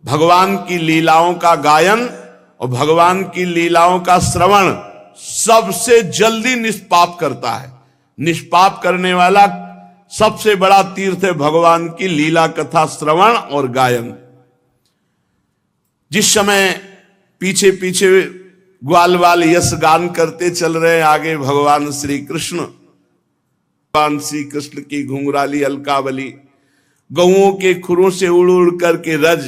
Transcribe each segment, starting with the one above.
भगवान की लीलाओं का गायन और भगवान की लीलाओं का श्रवण सबसे जल्दी निष्पाप करता है। निष्पाप करने वाला सबसे बड़ा तीर्थ है भगवान की लीला कथा श्रवण और गायन। जिस समय पीछे पीछे ग्वाल वाल यश गान करते चल रहे आगे भगवान श्री कृष्ण की घुंघराली अलकावली गौओं के खुरों से उड़ उड़ करके रज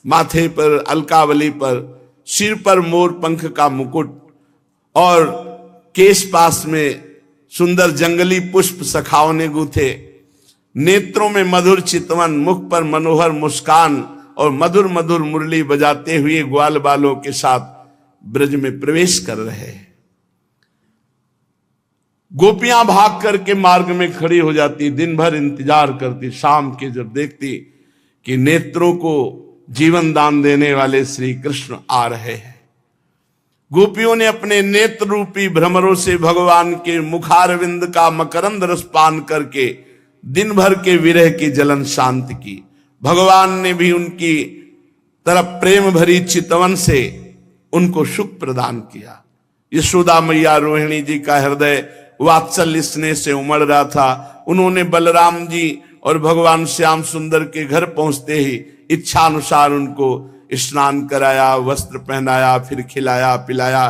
माथे पर अलकावली पर, सिर पर मोर पंख का मुकुट और केश पास में सुंदर जंगली पुष्प सखाओं ने गूथे, नेत्रों में मधुर चितवन, मुख पर मनोहर मुस्कान और मधुर मधुर मुरली बजाते हुए ग्वाल बालों के साथ ब्रज में प्रवेश कर रहे हैं। गोपियां भाग करके मार्ग में खड़ी हो जाती, दिन भर इंतजार करती, शाम के जब देखती कि नेत्रों को जीवन दान देने वाले श्री कृष्ण आ रहे हैं। गोपियों ने अपने नेत्र रूपी भ्रमरों से भगवान के मुखारविंद का मकरंद रस पान करके दिन भर के विरह की जलन शांत की। भगवान ने भी उनकी तरफ प्रेम भरी चितवन से उनको सुख प्रदान किया। यशोदा मैया रोहिणी जी का हृदय वात्सल्य स्नेह से उमड़ रहा था। उन्होंने बलराम जी और भगवान श्याम सुंदर के घर पहुंचते ही इच्छा अनुसार उनको स्नान कराया, वस्त्र पहनाया, फिर खिलाया पिलाया।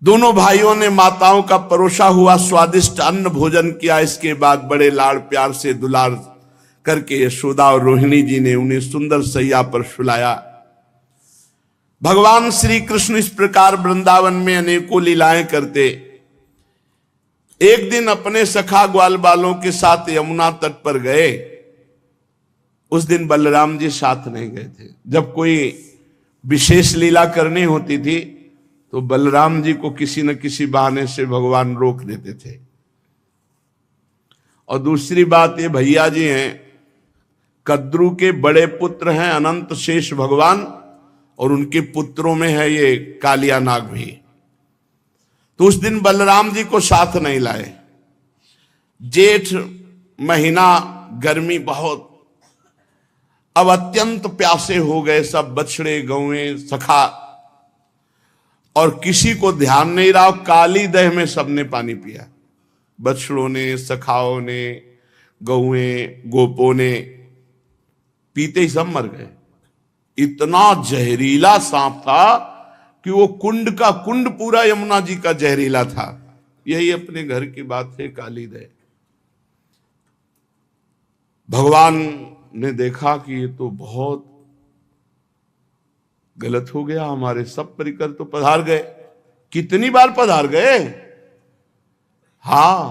दोनों भाइयों ने माताओं का परोसा हुआ स्वादिष्ट अन्न भोजन किया। इसके बाद बड़े लाड़ प्यार से दुलार करके यशोदा और रोहिणी जी ने उन्हें सुंदर सैया पर सुलाया। भगवान श्री कृष्ण इस प्रकार वृंदावन में अनेकों लीलाएं करते। एक दिन अपने सखा ग्वाल बालों के साथ यमुना तट पर गए। उस दिन बलराम जी साथ नहीं गए थे। जब कोई विशेष लीला करनी होती थी तो बलराम जी को किसी न किसी बहाने से भगवान रोक देते थे। और दूसरी बात, ये भैया जी हैं, कद्रू के बड़े पुत्र हैं अनंत शेष भगवान, और उनके पुत्रों में है ये कालिया नाग भी। तो उस दिन बलराम जी को साथ नहीं लाए। जेठ महीना, गर्मी बहुत, अब अत्यंत प्यासे हो गए सब बछड़े गौएं सखा, और किसी को ध्यान नहीं रहा। काली दह में सबने पानी पिया, बछड़ों ने, सखाओं ने, गौएं गोपों ने, पीते ही सब मर गए। इतना जहरीला सांप था कि वो कुंड का कुंड पूरा यमुना जी का जहरीला था। यही अपने घर की बात है, काली दह। भगवान ने देखा कि ये तो बहुत गलत हो गया, हमारे सब परिकर तो पधार गए। कितनी बार पधार गए। हां,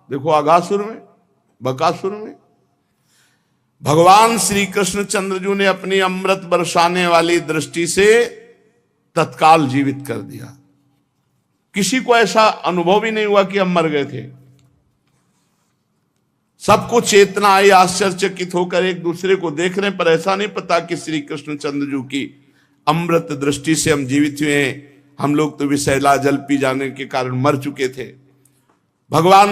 देखो आगासुर में, बकासुर में भगवान श्री कृष्ण चंद्रजू ने अपनी अमृत बरसाने वाली दृष्टि से तत्काल जीवित कर दिया। किसी को ऐसा अनुभव ही नहीं हुआ कि हम मर गए थे। सबको चेतना आई, आश्चर्यचकित होकर एक दूसरे को देख रहे, पर ऐसा नहीं पता कि श्री कृष्ण चंद्रजू की अमृत दृष्टि से हम जीवित हुए हैं। हम लोग तो विषैला जल पी जाने के कारण मर चुके थे। भगवान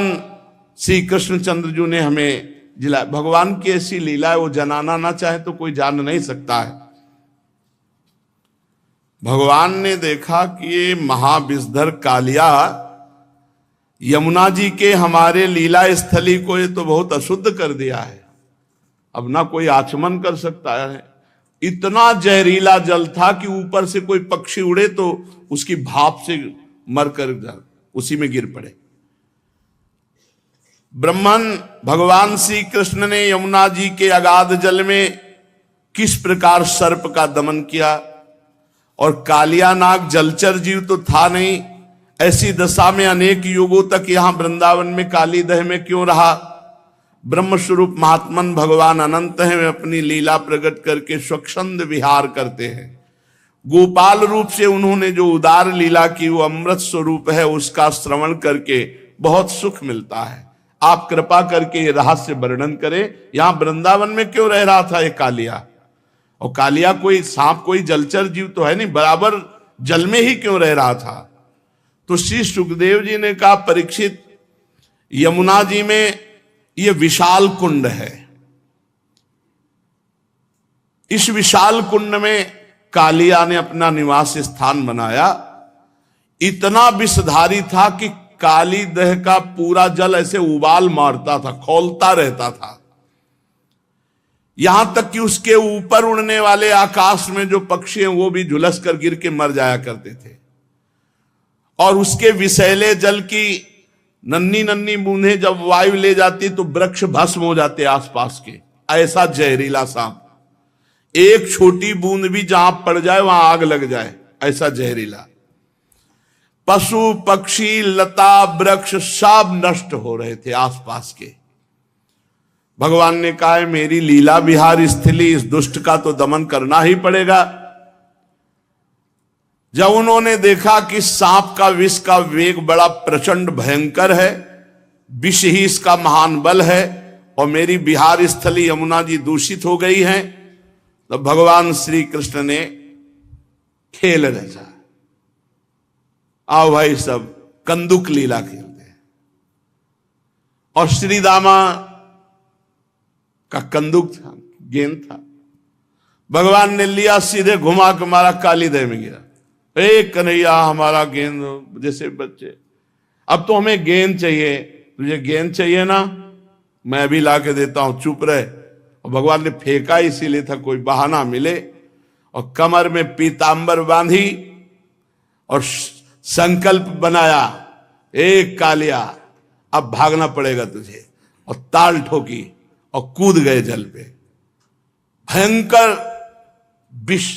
श्री कृष्ण चंद्रजू ने हमें जिला। भगवान की ऐसी लीला है, वो जनाना ना चाहे तो कोई जान नहीं सकता है। भगवान ने देखा कि ये महाविषधर कालिया यमुना जी के हमारे लीला स्थली को ये तो बहुत अशुद्ध कर दिया है। अब ना कोई आचमन कर सकता है। इतना जहरीला जल था कि ऊपर से कोई पक्षी उड़े तो उसकी भाप से मरकर उसी में गिर पड़े। ब्रह्मन भगवान श्री कृष्ण ने यमुना जी के अगाध जल में किस प्रकार सर्प का दमन किया, और कालिया नाग जलचर जीव तो था नहीं, ऐसी दशा में अनेक युगों तक यहां वृंदावन में काली दह में क्यों रहा। ब्रह्म स्वरूप महात्मन भगवान अनंत हैं, वे अपनी लीला प्रकट करके स्वच्छंद विहार करते हैं। गोपाल रूप से उन्होंने जो उदार लीला की वो अमृत स्वरूप है, उसका श्रवण करके बहुत सुख मिलता है। आप कृपा करके ये रहस्य वर्णन करें, यहां वृंदावन में क्यों रह रहा था ये कालिया। और कालिया कोई सांप, कोई जलचर जीव तो है नहीं, बराबर जल में ही क्यों रह रहा था। तो श्री सुखदेव जी ने कहा, परीक्षित, यमुना जी में ये विशाल कुंड है, इस विशाल कुंड में कालिया ने अपना निवास स्थान बनाया। इतना विषधारी था कि काली दह का पूरा जल ऐसे उबाल मारता था, खौलता रहता था। यहां तक कि उसके ऊपर उड़ने वाले आकाश में जो पक्षी हैं वो भी झुलस कर गिर के मर जाया करते थे। और उसके विषैले जल की नन्ही नन्ही बूंदें जब वायु ले जाती तो वृक्ष भस्म हो जाते आसपास के। ऐसा जहरीला सांप, एक छोटी बूंद भी जहां पड़ जाए वहां आग लग जाए, ऐसा जहरीला। पशु पक्षी लता वृक्ष सब नष्ट हो रहे थे आसपास के। भगवान ने कहा है मेरी लीला विहार स्थली, इस दुष्ट का तो दमन करना ही पड़ेगा। जब उन्होंने देखा कि सांप का विष का वेग बड़ा प्रचंड भयंकर है, विष ही इसका महान बल है, और मेरी विहार स्थली यमुना जी दूषित हो गई है, तो भगवान श्री कृष्ण ने खेल रचा। आओ भाई सब कंदुक लीला खेलते हैं। और श्री दामा का कंदुक था, गेंद था, भगवान ने लिया सीधे घुमा के मारा, काली दह में गिरा। एक कन्हैया हमारा गेंद, जैसे बच्चे अब तो हमें गेंद चाहिए, तुझे गेंद चाहिए ना, मैं अभी ला के देता हूं, चुप रहे। और भगवान ने फेंका इसीलिए था कोई बहाना मिले, और कमर में पीतांबर बांधी और संकल्प बनाया, एक कालिया अब भागना पड़ेगा तुझे, और ताल ठोकी और कूद गए जल पे। भयंकर विष,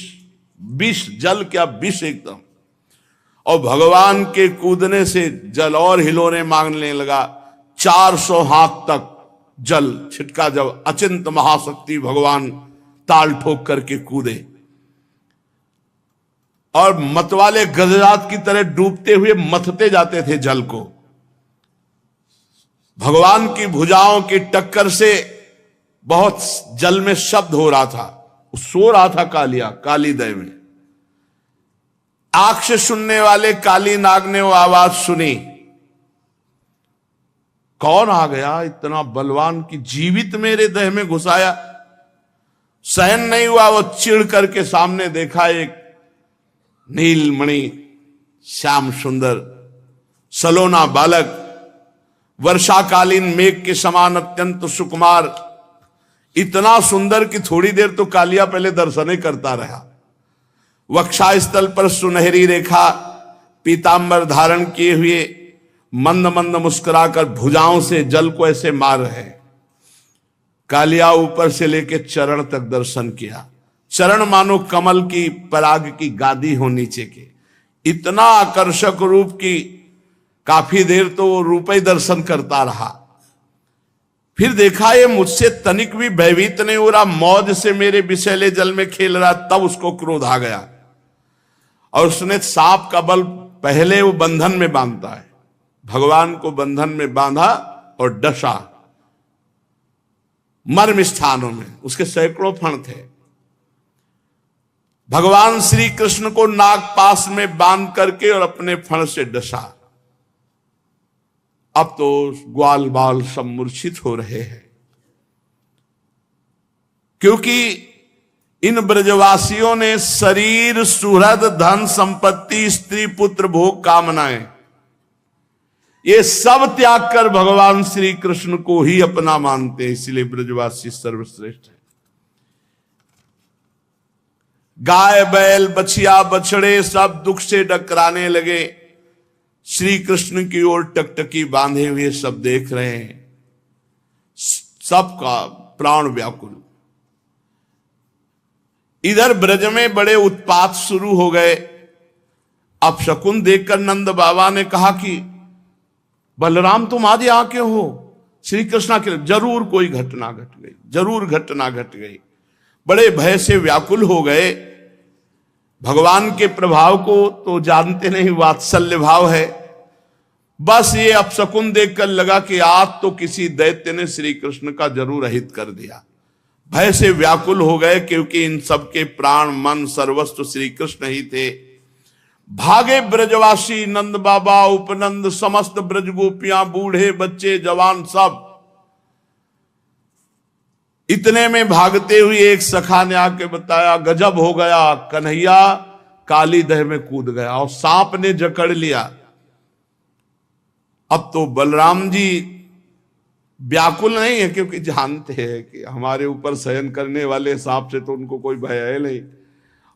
विष जल क्या विष एकदम। और भगवान के कूदने से जल और हिलोने मांगने लगा। 400 हाथ तक जल छिटका। जब अचिंत महाशक्ति भगवान ताल ठोक करके कूदे और मतवाले गजरात की तरह डूबते हुए मथते जाते थे जल को। भगवान की भुजाओं की टक्कर से बहुत जल में शब्द हो रहा था, सो रहा था कालिया काली दह में। आंख से सुनने वाले काली नाग ने वो आवाज सुनी, कौन आ गया इतना बलवान की जीवित मेरे दह में घुसाया। सहन नहीं हुआ, वो चिढ़ करके सामने देखा एक नीलमणि श्याम सुंदर सलोना बालक, वर्षाकालीन मेघ के समान अत्यंत सुकुमार, इतना सुंदर कि थोड़ी देर तो कालिया पहले दर्शन ही करता रहा। वक्षा स्थल पर सुनहरी रेखा, पीतांबर धारण किए हुए, मंद मंद मुस्कुराकर भुजाओं से जल को ऐसे मार रहे। कालिया ऊपर से लेके चरण तक दर्शन किया। चरण मानो कमल की पराग की गादी हो नीचे के, इतना आकर्षक रूप की काफी देर तो वो रूप ही दर्शन करता रहा। फिर देखा ये मुझसे तनिक भी भयभीत नहीं हो रहा, मौज से मेरे विषैले जल में खेल रहा। तब उसको क्रोध आ गया और उसने सांप का बल पहले वो बंधन में बांधता है, भगवान को बंधन में बांधा और डसा मर्म स्थानों में। उसके सैकड़ों फण थे। भगवान श्री कृष्ण को नागपाश में बांध करके और अपने फण से डसा। अब तो ग्वाल बाल सब मूर्छित हो रहे हैं, क्योंकि इन ब्रजवासियों ने शरीर सुहृद धन संपत्ति स्त्री पुत्र भोग कामनाएं ये सब त्याग कर भगवान श्री कृष्ण को ही अपना मानते हैं। इसलिए ब्रजवासी सर्वश्रेष्ठ है। गाय बैल बछिया बछड़े सब दुख से डकराने लगे। श्री कृष्ण की ओर टकटकी बांधे हुए सब देख रहे हैं, सबका प्राण व्याकुल। इधर ब्रज में बड़े उत्पात शुरू हो गए। अब शकुन देखकर नंद बाबा ने कहा कि बलराम तुम आज यहाँ क्यों हो? श्री कृष्ण के जरूर कोई घटना घट गई, जरूर घटना घट गई। बड़े भय से व्याकुल हो गए। भगवान के प्रभाव को तो जानते नहीं, वात्सल्य भाव है। बस ये अपशकुन देखकर लगा कि आज तो किसी दैत्य ने श्री कृष्ण का जरूर अहित कर दिया। भय से व्याकुल हो गए, क्योंकि इन सबके प्राण मन सर्वस्व श्री कृष्ण ही थे। भागे ब्रजवासी, नंद बाबा, उपनंद, समस्त ब्रज गोपियां, बूढ़े बच्चे जवान सब इतने में भागते हुए एक सखा ने आके बताया, गजब हो गया, कन्हैया काली दह में कूद गया और सांप ने जकड़ लिया। अब तो बलराम जी व्याकुल नहीं है, क्योंकि जानते हैं कि हमारे ऊपर शयन करने वाले सांप से तो उनको कोई भय है नहीं,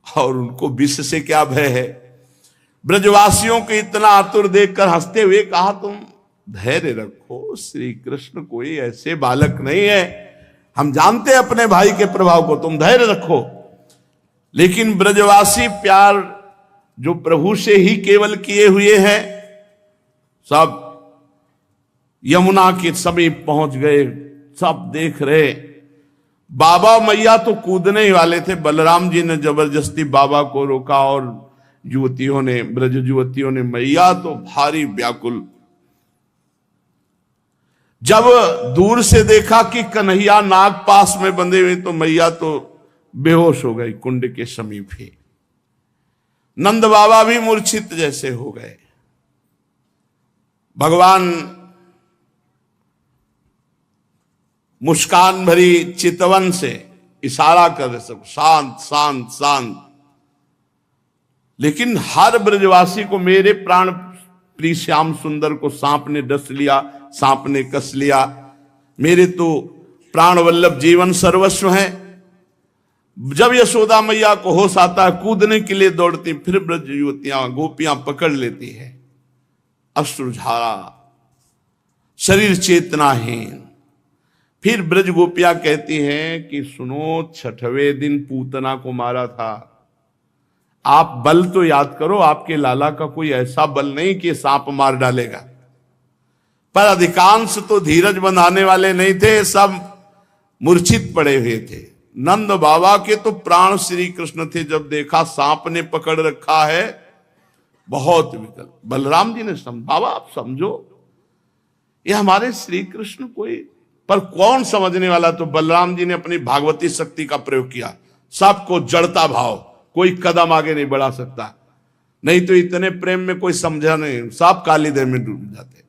और उनको विष से क्या भय है। ब्रजवासियों को इतना आतुर देखकर हंसते हुए कहा, तुम धैर्य रखो, श्री कृष्ण कोई ऐसे बालक नहीं है, हम जानते हैं अपने भाई के प्रभाव को, तुम धैर्य रखो। लेकिन ब्रजवासी प्यार जो प्रभु से ही केवल किए हुए हैं, सब यमुना के समीप पहुंच गए, सब देख रहे। बाबा मैया तो कूदने ही वाले थे, बलराम जी ने जबरदस्ती बाबा को रोका और युवतियों ने, ब्रज युवतियों ने, मैया तो भारी व्याकुल। जब दूर से देखा कि कन्हैया नाग पास में बंधे हुए, तो मैया तो बेहोश हो गई कुंड के समीप ही। नंद बाबा भी मूर्छित जैसे हो गए। भगवान मुस्कान भरी चितवन से इशारा कर रहे, सब शांत शांत शांत। लेकिन हर ब्रजवासी को, मेरे प्राण प्रिय श्याम सुंदर को सांप ने डस लिया, सांप ने कस लिया, मेरे तो प्राण वल्लभ जीवन सर्वस्व है। जब यशोदा मैया को होश आता है, कूदने के लिए दौड़ती, फिर ब्रज युवतियां गोपियां पकड़ लेती है, अश्रुधारा, शरीर चेतनाहीन। फिर ब्रज गोपियां कहती हैं कि सुनो, छठवें दिन पूतना को मारा था, आप बल तो याद करो, आपके लाला का कोई ऐसा बल नहीं कि सांप मार डालेगा। पर अधिकांश तो धीरज बंधाने वाले नहीं थे, सब मूर्छित पड़े हुए थे। नंद बाबा के तो प्राण श्री कृष्ण थे, जब देखा सांप ने पकड़ रखा है, बहुत विकल। बलराम जी ने बाबा आप समझो, ये हमारे श्री कृष्ण कोई, पर कौन समझने वाला। तो बलराम जी ने अपनी भागवती शक्ति का प्रयोग किया, सबको जड़ता भाव, कोई कदम आगे नहीं बढ़ा सकता, नहीं तो इतने प्रेम में कोई समझा नहीं, सब काली देह में डूब जाते।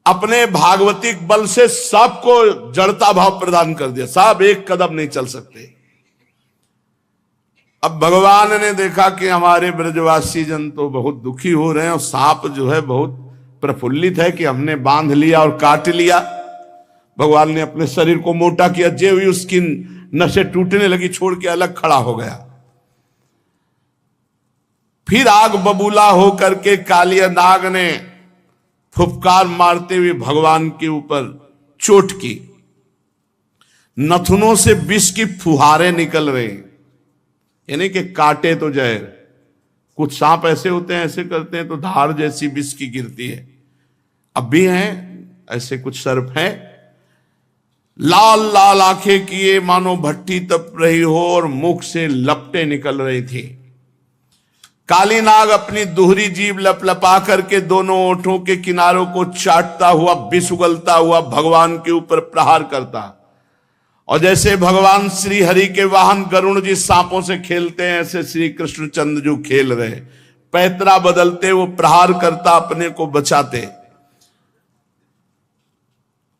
अपने भागवतिक बल से सबको जड़ता भाव प्रदान कर दिया, सब एक कदम नहीं चल सकते। अब भगवान ने देखा कि हमारे ब्रजवासी जन तो बहुत दुखी हो रहे हैं, और सांप जो है बहुत प्रफुल्लित है कि हमने बांध लिया और काट लिया। भगवान ने अपने शरीर को मोटा किया, जे हुई उसकी नसें टूटने लगी, छोड़ के अलग खड़ा हो गया। फिर आग बबूला होकर के कालिया नाग ने फुफकार मारते हुए भगवान के ऊपर चोट की। नथुनों से विष की फुहारें निकल रहे, यानी कि काटे तो जहर। कुछ सांप ऐसे होते हैं, ऐसे करते हैं तो धार जैसी विष की गिरती है। अब भी हैं ऐसे कुछ सर्प हैं, लाल लाल आंखें किए मानो भट्टी तप रही हो और मुख से लपटें निकल रही थी। काली नाग अपनी दोहरी जीभ लपलपा करके दोनों ओठों के किनारों को चाटता हुआ, विष उगलता हुआ भगवान के ऊपर प्रहार करता। और जैसे भगवान श्री हरि के वाहन गरुण जी सांपों से खेलते हैं, ऐसे श्री कृष्ण चंद्र जो खेल रहे, पैतरा बदलते वो प्रहार करता, अपने को बचाते।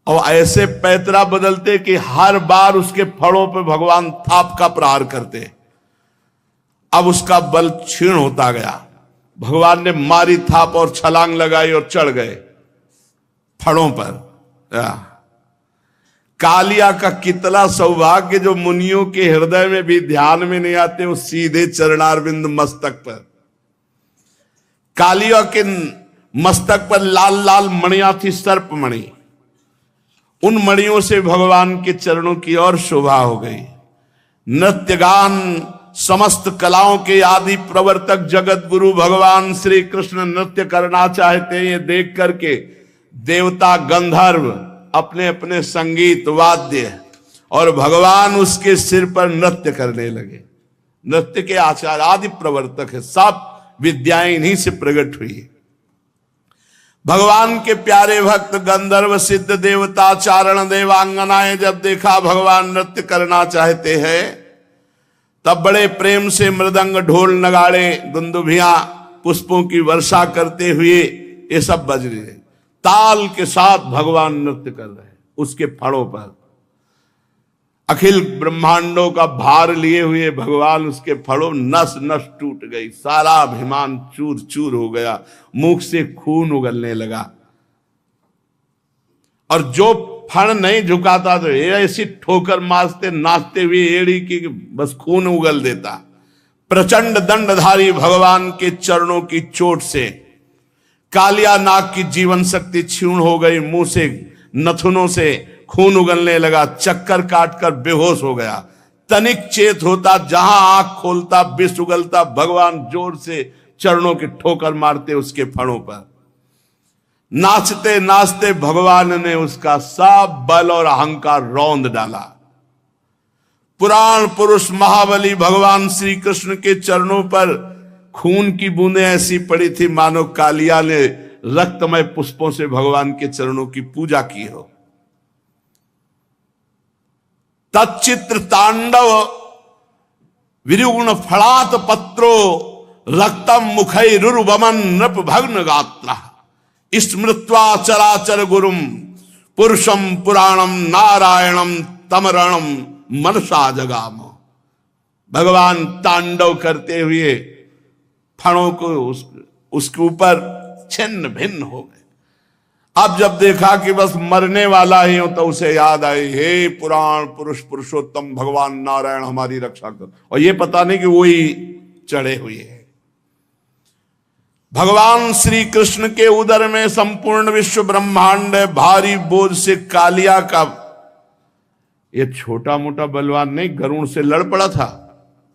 और ऐसे पैतरा बदलते कि हर बार उसके फड़ों पर भगवान थाप का प्रहार करते। अब उसका बल क्षीण होता गया। भगवान ने मारी थाप और छलांग लगाई और चढ़ गए फड़ों पर। कालिया का कितना सौभाग्य, जो मुनियों के हृदय में भी ध्यान में नहीं आते, वो सीधे चरणारविंद मस्तक पर। कालिया के मस्तक पर लाल लाल मणियां थी, सर्प मणि। उन मणियों से भगवान के चरणों की और शोभा हो गई। नृत्य गान समस्त कलाओं के आदि प्रवर्तक जगत गुरु भगवान श्री कृष्ण नृत्य करना चाहते हैं। ये देख करके देवता गंधर्व अपने अपने संगीत वाद्य और भगवान उसके सिर पर नृत्य करने लगे। नृत्य के आचार्य आदि प्रवर्तक है, सब विद्याएं इन्हीं से प्रकट हुई। भगवान के प्यारे भक्त गंधर्व सिद्ध देवता चारण देवांगनाएं जब देखा भगवान नृत्य करना चाहते हैं, तब बड़े प्रेम से मृदंग ढोल नगाड़े दुंदुभियां पुष्पों की वर्षा करते हुए ये सब बज रहे, ताल के साथ भगवान नृत्य कर रहे उसके फड़ों पर। अखिल ब्रह्मांडों का भार लिए हुए भगवान उसके फड़ो, नस नस टूट गई, सारा अभिमान चूर चूर हो गया, मुख से खून उगलने लगा। और जो फण नहीं झुकाता तो ऐसी ठोकर मारते नाचते हुए एड़ी की बस खून उगल देता। प्रचंड दंडधारी भगवान के चरणों की चोट से कालिया नाग की जीवन शक्ति क्षीण हो गई, मुंह से नथुनों से खून उगलने लगा, चक्कर काटकर बेहोश हो गया। तनिक चेत होता, जहां आंख खोलता विष उगलता, भगवान जोर से चरणों की ठोकर मारते उसके फणों पर। नाचते नाचते भगवान ने उसका सब बल और अहंकार रौंद डाला। पुराण पुरुष महाबली भगवान श्री कृष्ण के चरणों पर खून की बूंदें ऐसी पड़ी थी मानो कालिया ने रक्तमय पुष्पों से भगवान के चरणों की पूजा की हो। तच्चित्र तांडव विरुगुण फलात पत्रो रक्तम मुखैरुर्वमन नृप भग्न गात्र स्मृत्वा चराचर गुरुम पुरुषम पुराणम नारायणम तमरणम मनसा जगाम। भगवान तांडव करते हुए फणों को उसके ऊपर छिन्न भिन्न हो गए। अब जब देखा कि बस मरने वाला ही हो तो उसे याद आई, हे पुराण पुरुष पुरुषोत्तम भगवान नारायण हमारी रक्षा कर। और ये पता नहीं कि वही चढ़े हुए हैं। भगवान श्री कृष्ण के उदर में संपूर्ण विश्व ब्रह्मांड भारी बोझ से कालिया का ये छोटा मोटा बलवान नहीं, गरुण से लड़ पड़ा था,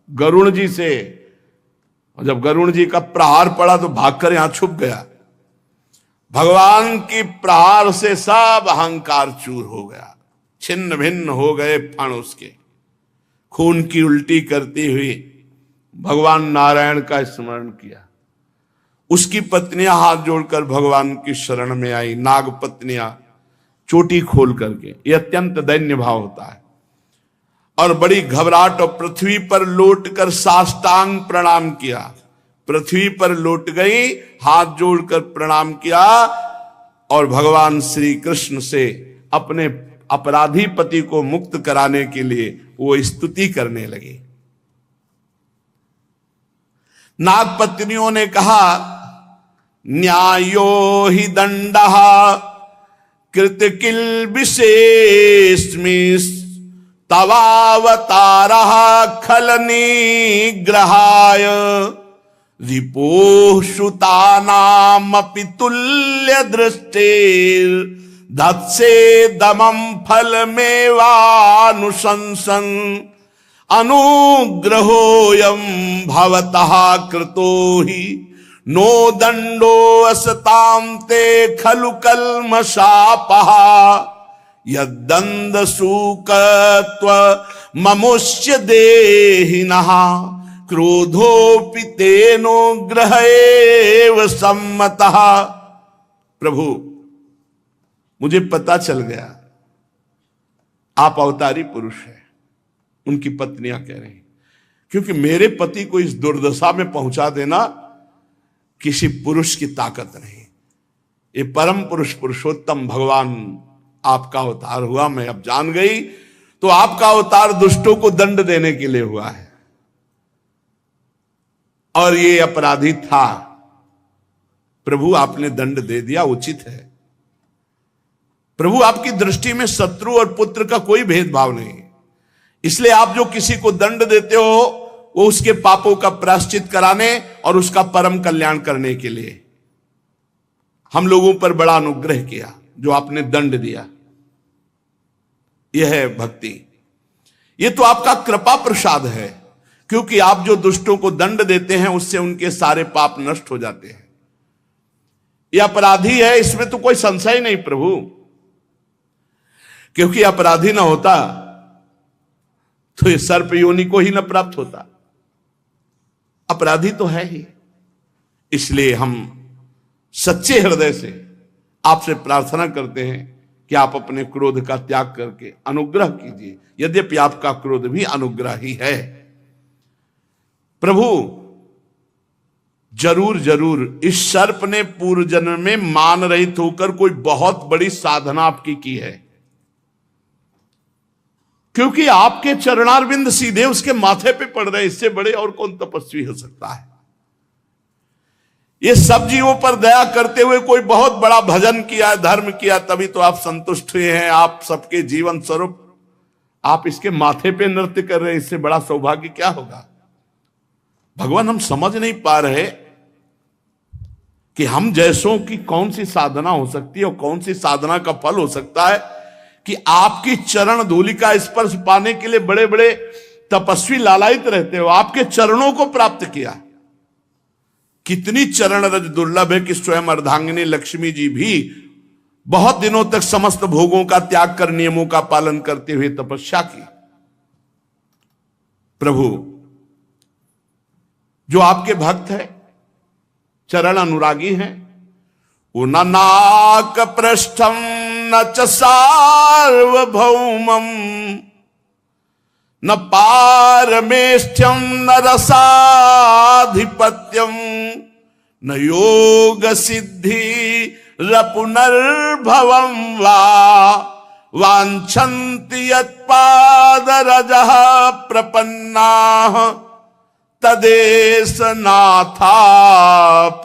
गरुण जी से। और जब गरुण जी का प्रहार पड़ा तो भागकर यहां छुप गया। भगवान की प्रहार से सब अहंकार चूर हो गया, छिन्न भिन्न हो गए फण उसके। खून की उल्टी करती हुई भगवान नारायण का स्मरण किया। उसकी पत्नियां हाथ जोड़कर भगवान की शरण में आई, नाग पत्नियां चोटी खोल करके। यह अत्यंत दैन्य भाव होता है। और बड़ी घबराहट और पृथ्वी पर लौटकर साष्टांग प्रणाम किया। पृथ्वी पर लौट गई, हाथ जोड़कर प्रणाम किया और भगवान श्री कृष्ण से अपने अपराधी पति को मुक्त कराने के लिए वो स्तुति करने लगी। नाग पत्नियों ने कहा, न्यायो हि दंडः कृत किल विशेषमिस् तवावतारः खल निग्रहाय रिपोः सुतानामपि तुल्य दृष्टिर् धत्से दमं फलमेवानुशंसन अनुग्रहोऽयं भवतः कृतो हि नो दंडो असतां ते खलु कल्मषापः यद्दंड सूकत्व ममुष्य देहिनः क्रोधोपि तेनो ग्रहेव सम्मतः। प्रभु, मुझे पता चल गया आप अवतारी पुरुष हैं। उनकी पत्नियां कह रही, क्योंकि मेरे पति को इस दुर्दशा में पहुंचा देना किसी पुरुष की ताकत नहीं। ये परम पुरुष पुरुषोत्तम भगवान आपका अवतार हुआ। मैं अब जान गई तो आपका अवतार दुष्टों को दंड देने के लिए हुआ है। और ये अपराधी था, प्रभु आपने दंड दे दिया, उचित है। प्रभु आपकी दृष्टि में शत्रु और पुत्र का कोई भेदभाव नहीं, इसलिए आप जो किसी को दंड देते हो वो उसके पापों का प्रायश्चित कराने और उसका परम कल्याण करने के लिए। हम लोगों पर बड़ा अनुग्रह किया जो आपने दंड दिया। यह है भक्ति। यह तो आपका कृपा प्रसाद है, क्योंकि आप जो दुष्टों को दंड देते हैं उससे उनके सारे पाप नष्ट हो जाते हैं। यह अपराधी है, इसमें तो कोई संशय नहीं प्रभु, क्योंकि अपराधी ना होता तो ये सर्प योनि को ही न प्राप्त होता। अपराधी तो है ही। इसलिए हम सच्चे हृदय से आपसे प्रार्थना करते हैं कि आप अपने क्रोध का त्याग करके अनुग्रह कीजिए, यद्यपि आपका क्रोध भी अनुग्रह ही है। प्रभु, जरूर जरूर इस सर्प ने पूर्व जन्म में मान रहित होकर कोई बहुत बड़ी साधना आपकी की है। क्योंकि आपके चरणारविंद सीधे उसके माथे पे पड़ रहे, इससे बड़े और कौन तपस्वी हो सकता है। ये सब जीवों पर दया करते हुए कोई बहुत बड़ा भजन किया, धर्म किया, तभी तो आप संतुष्ट हुए हैं। आप सबके जीवन स्वरूप आप इसके माथे पे नृत्य कर रहे हैं, इससे बड़ा सौभाग्य क्या होगा। भगवान, हम समझ नहीं पा रहे कि हम जैसों की कौन सी साधना हो सकती है और कौन सी साधना का फल हो सकता है कि आपकी चरण धूलि का स्पर्श पाने के लिए बड़े बड़े तपस्वी लालायित रहते हो। आपके चरणों को प्राप्त किया। कितनी चरण रज दुर्लभ है कि स्वयं अर्धांगिनी लक्ष्मी जी भी बहुत दिनों तक समस्त भोगों का त्याग कर नियमों का पालन करते हुए तपस्या की। प्रभु, जो आपके भक्त है, चरण अनुरागी हैं, वो न नाक पृष्ठम न च सार्वभौमम न पारमेष्ठ्यम न रसाधिपत्यम न योग सिद्धि रपुनर्भवम वा वांछन्ति यत्पादरजः प्रपन्नाः तदेश नाथाप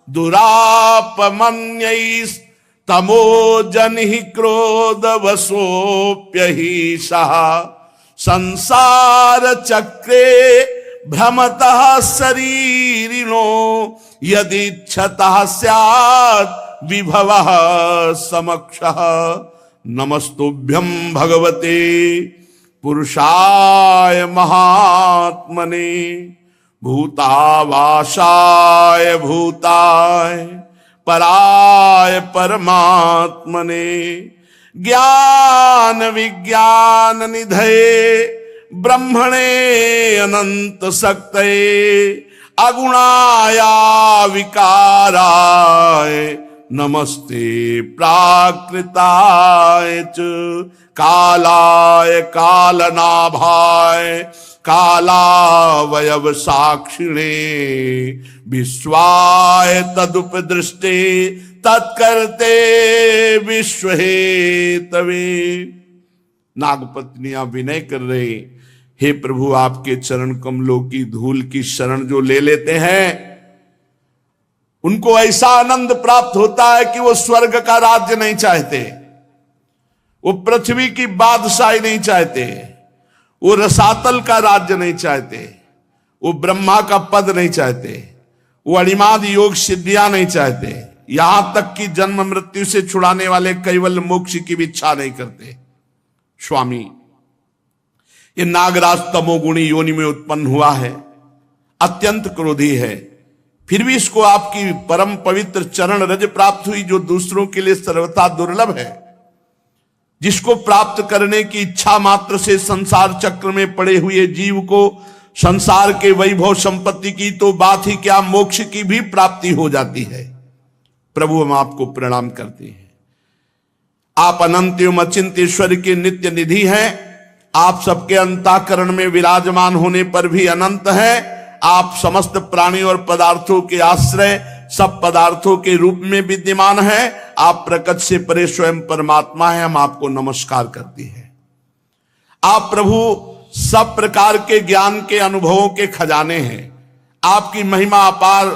दुरापमन्यैस्तमोजनिः क्रोधवशोऽप्यहीशः संसार चक्रे भ्रमतः शरीरिणो यदिच्छतः स्यात् विभवः समक्षः। नमस्तुभ्यं भगवते पुरुषाय महात्मने भूतावासाय भूताय पराय परमात्मने ज्ञान विज्ञान निधये ब्रह्मणे अनंत शक्तये अगुणाया विकाराय नमस्ते प्राकृताय च कालाय कालनाभाय कालावयव साक्षिणे विश्वाय तदुपदृष्टे तत्कर्ते विश्वहेतवे। नागपत्नियां विनय कर रहे, हे प्रभु, आपके चरण कमलों की धूल की शरण जो ले लेते हैं उनको ऐसा आनंद प्राप्त होता है कि वो स्वर्ग का राज्य नहीं चाहते, वो पृथ्वी की बादशाही नहीं चाहते, वो रसातल का राज्य नहीं चाहते, वो ब्रह्मा का पद नहीं चाहते, वो अणिमाद योग सिद्धियां नहीं चाहते, यहां तक कि जन्म मृत्यु से छुड़ाने वाले कैवल्य मोक्ष की भी इच्छा नहीं करते। स्वामी, ये नागराज तमोगुणी योनि में उत्पन्न हुआ है, अत्यंत क्रोधी है, फिर भी इसको आपकी परम पवित्र चरण रज प्राप्त हुई, जो दूसरों के लिए सर्वथा दुर्लभ है, जिसको प्राप्त करने की इच्छा मात्र से संसार चक्र में पड़े हुए जीव को संसार के वैभव संपत्ति की तो बात ही क्या, मोक्ष की भी प्राप्ति हो जाती है। प्रभु, हम आपको प्रणाम करते हैं। आप अनंत एवं अचिंत्य ईश्वर के नित्य निधि हैं। आप सबके अंतःकरण में विराजमान होने पर भी अनंत हैं। आप समस्त प्राणी और पदार्थों के आश्रय, सब पदार्थों के रूप में विद्यमान हैं। आप प्रकट से परे स्वयं परमात्मा हैं। हम आपको नमस्कार करते हैं। आप प्रभु सब प्रकार के ज्ञान के अनुभवों के खजाने हैं। आपकी महिमा अपार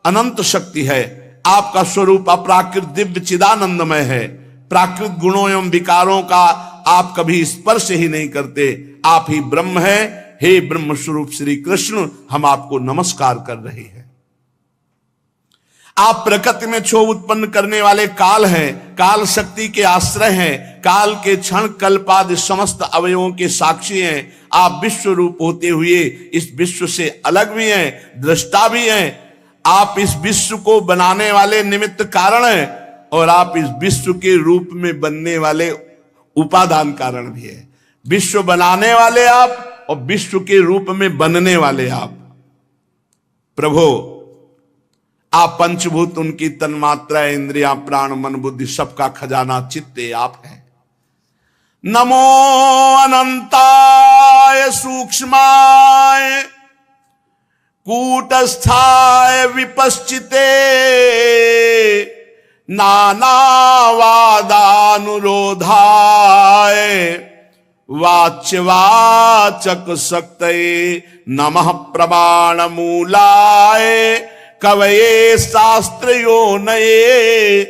अनंत शक्ति है। आपका स्वरूप अपराकृत दिव्य चिदानंदमय है। प्राकृत गुणों एवं विकारों का आप कभी स्पर्श ही नहीं करते। आप ही ब्रह्म हैं। हे ब्रह्म स्वरूप श्री कृष्ण, हम आपको नमस्कार कर रहे हैं। आप प्रकृति में क्षोभ उत्पन्न करने वाले काल हैं, काल शक्ति के आश्रय हैं, काल के क्षण कल्पादि समस्त अवयवों के साक्षी हैं। आप विश्व रूप होते हुए इस विश्व से अलग भी हैं, दृष्टा भी हैं। आप इस विश्व को बनाने वाले निमित्त कारण हैं और आप इस विश्व के रूप में बनने वाले उपादान कारण भी है। विश्व बनाने वाले आप और विश्व के रूप में बनने वाले आप। प्रभु, आप पंचभूत, उनकी तन्मात्रा, इंद्रियां, प्राण, मन, बुद्धि, सबका खजाना चित्ते आप हैं। नमो अनंताय सूक्ष्माय कूटस्थाय विपश्चिते नानावादानुरोधाय वाच्यवाचक शक्तये नमः प्रमाण मूलाय कवये शास्त्रयोनये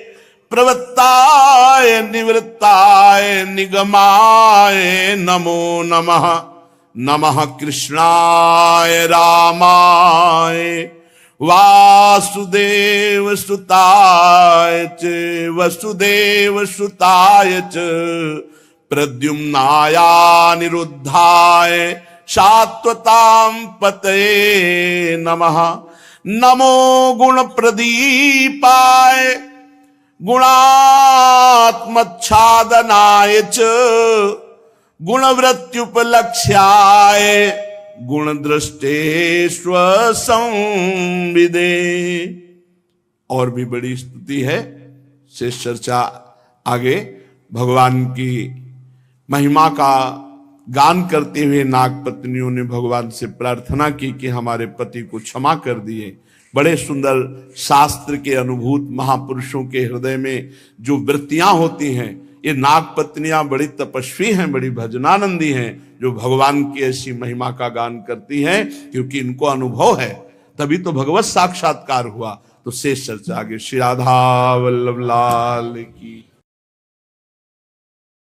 प्रवृत्ताय निवृत्ताय निगमाय नमो नमः। नमः कृष्णाय रामाय वासुदेव सुताय च वसुदेव सुताय च प्रद्युम्नाया निरुद्धाय शाश्वतां पतये नमः। नमो गुण प्रदीपाय गुणात्मच्छादनाय च गुणवृत्त्युपलक्ष्याय गुणदृष्टेष्व संविदे। और भी बड़ी स्तुति है, शेष चर्चा आगे। भगवान की महिमा का गान करते हुए नाग पत्नियों ने भगवान से प्रार्थना की कि हमारे पति को क्षमा कर दिए। बड़े सुंदर शास्त्र के अनुभूत महापुरुषों के हृदय में जो वृत्तियां होती हैं, ये नाग पत्नियां बड़ी तपस्वी हैं, बड़ी भजनानंदी हैं, जो भगवान की ऐसी महिमा का गान करती हैं, क्योंकि इनको अनुभव है, तभी तो भगवत साक्षात्कार हुआ। तो शेष चर्चा आगे। श्री राधा वल्लभ लाल की।